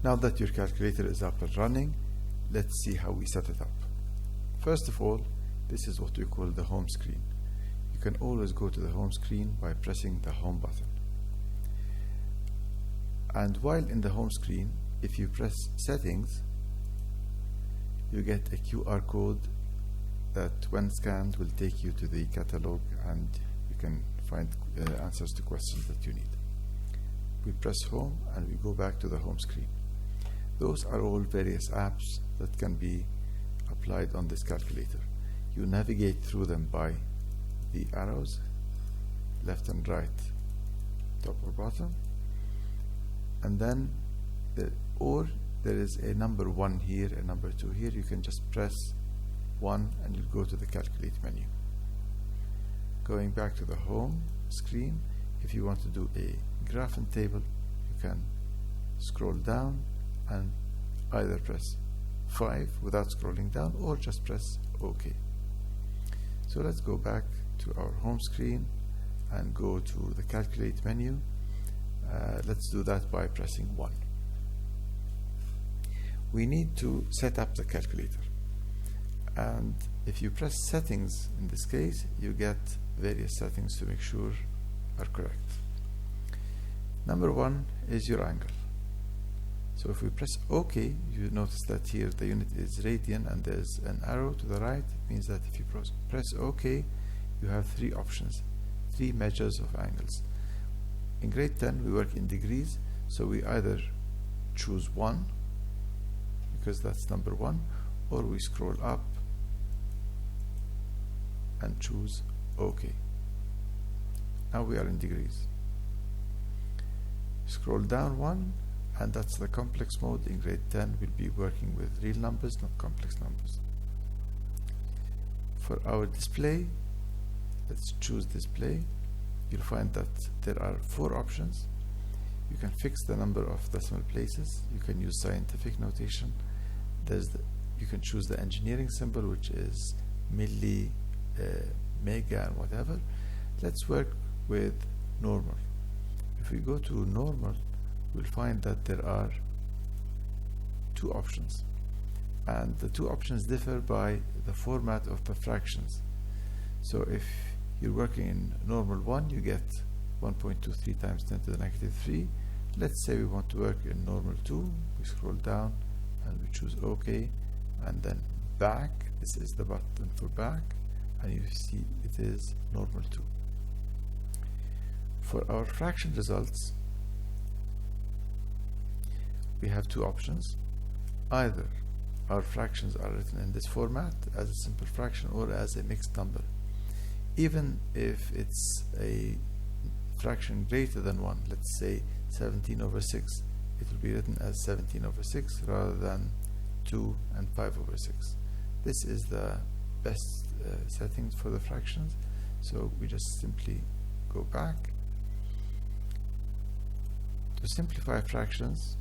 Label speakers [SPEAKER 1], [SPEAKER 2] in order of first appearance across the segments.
[SPEAKER 1] Now that your calculator is up and running, let's see how we set it up. First of all, this is what we call the home screen. You can always go to the home screen by pressing the home button. And while in the home screen, if you press settings, you get a QR code that when scanned will take you to the catalog, and you can find answers to questions that you need. We press home and we go back to the home screen. Those are all various apps that can be applied on this calculator. You navigate through them by the arrows, left and right, top or bottom, and then there is a number 1 here, a number 2 here. You can just press 1 and you'll go to the calculate menu. Going back to the home screen, if you want to do a graph and table, you can scroll down and either press 5 without scrolling down, or just press OK. So let's go back to our home screen and go to the calculate menu. Let's do that by pressing 1. We need to set up the calculator, and if you press settings, in this case you get various settings to make sure are correct. Number 1 is your angle. So if we press OK, you notice that here the unit is radian and there's an arrow to the right. It means that if you press OK, you have 3 options, 3 measures of angles. In grade 10 we work in degrees, so we either choose 1 because that's number 1, or we scroll up and choose OK. Now we are in degrees. Scroll down 1, and that's the complex mode. In grade 10 we'll be working with real numbers, not complex numbers. For our display, let's choose display. You'll find that there are 4 options. You can fix the number of decimal places. You can use scientific notation. You can choose the engineering symbol, which is milli, mega, and whatever. Let's work with normal. If we go to normal, we'll find that there are 2 options, and the 2 options differ by the format of the fractions. So if you're working in normal 1, you get 1.23 times 10 to the negative 3. Let's say we want to work in normal 2. We scroll down and we choose OK, and then back. This is the button for back, and you see it is normal 2. For our fraction results, we have 2 options. Either our fractions are written in this format as a simple fraction or as a mixed number. Even if it's a fraction greater than 1, let's say 17 over 6, it will be written as 17 over 6 rather than 2 and 5 over 6. This is the best settings for the fractions, so we just simply go back. To simplify fractions,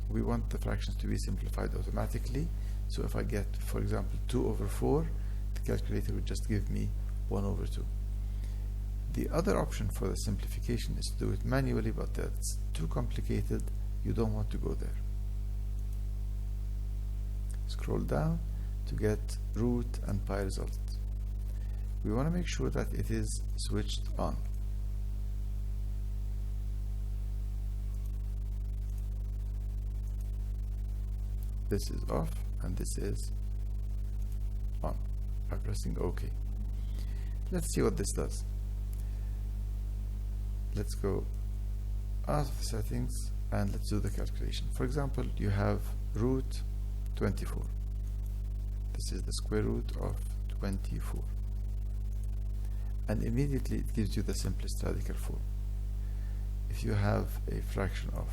[SPEAKER 1] we want the fractions to be simplified automatically. So if I get, for example, 2 over 4, the calculator would just give me 1 over 2. The other option for the simplification is to do it manually, but that's too complicated. You don't want to go there. Scroll down to get root and pi result. We want to make sure that it is switched on. This is off and this is on by pressing OK. Let's see what this does. Let's go out of the settings and let's do the calculation. For example, you have root 24. This is the square root of 24. And immediately it gives you the simplest radical form. If you have a fraction of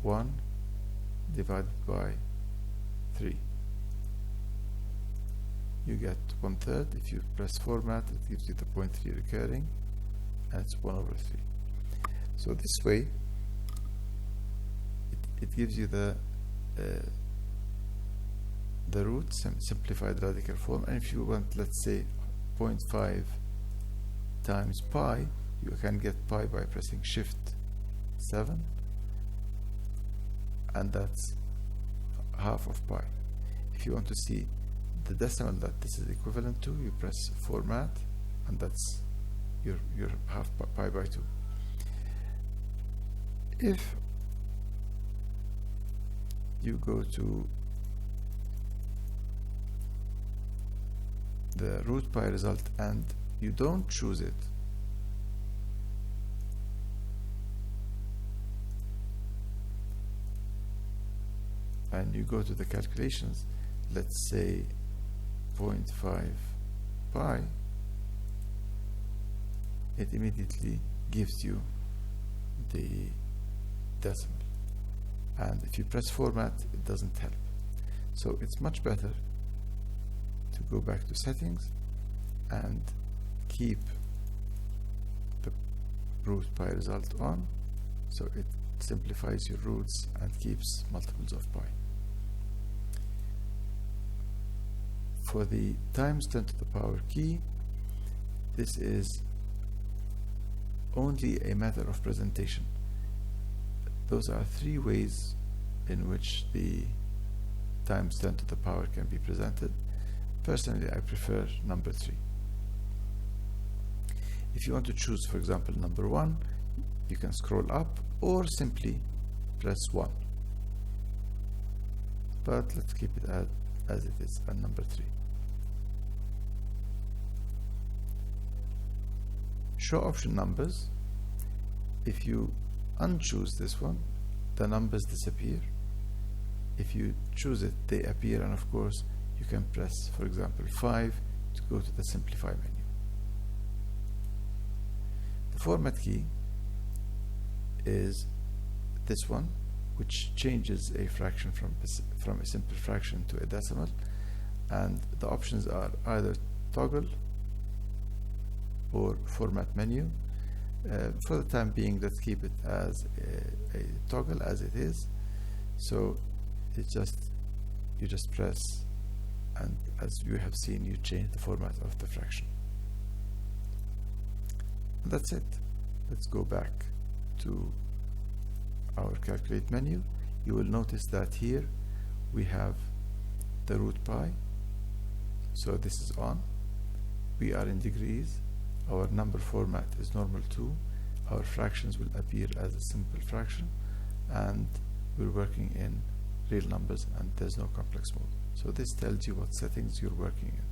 [SPEAKER 1] 1 divided by 3, you get 1/3. If you press format, it gives you the 0.3 recurring, and it's 1 over 3. So this way it gives you the root simplified radical form. And if you want, let's say 0.5 times pi, you can get pi by pressing shift 7, and that's half of pi. If you want to see the decimal that this is equivalent to, you press format, and that's your half pi by 2. If you go to the root pi result and you don't choose it, and you go to the calculations, let's say 0.5 pi, it immediately gives you the decimal. And if you press format, it doesn't help. So it's much better to go back to settings and keep the root pi result on, so it simplifies your roots and keeps multiples of pi. For the times 10 to the power key, this is only a matter of presentation. Those are 3 ways in which the times 10 to the power can be presented. Personally, I prefer number 3. If you want to choose, for example, number 1, you can scroll up or simply press 1. But let's keep it as it is at number 3. Show option numbers. If you unchoose this one, the numbers disappear. If you choose it, they appear, and of course you can press, for example, 5 to go to the simplify menu. The format key is this one, which changes a fraction from a simple fraction to a decimal, and the options are either toggle or format menu. For the time being, let's keep it as a toggle as it is. So you just press, and as you have seen, you change the format of the fraction. And that's it. Let's go back to our calculate menu. You will notice that here we have the root pi, so this is on. We are in degrees. Our number format is normal 2. Our fractions will appear as a simple fraction, and we're working in real numbers, and there's no complex mode. So this tells you what settings you're working in.